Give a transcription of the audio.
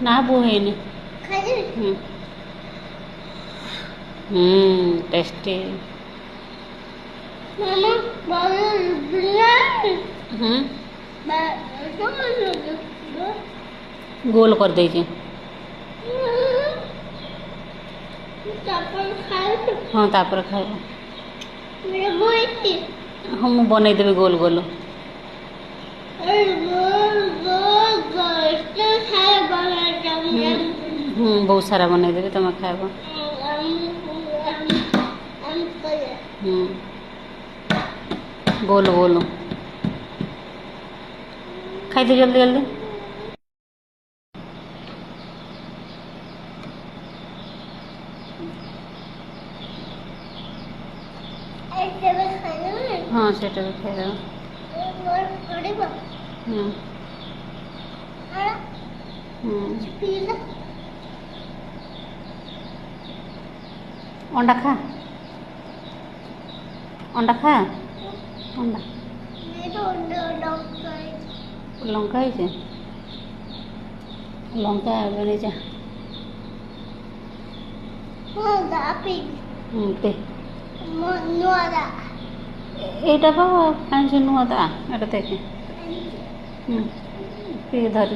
ନା ବୋଉ ହେଇନି। टेस्टी। गोल कर दीजिए। हाँ तापर खाइब। हाँ मुझे बनईदेवी गोल गोल। बहुत सारा बनईदेवी तुम खाइब। गोल गोल खाइदे जल्दी जल्दी। हाँ सेटा भी खाइदेव। अंडा खा। अंडा खा। अंडा लंका है लंका बनी जा। एटा पा कहीं नुआ ता एटा देखे धर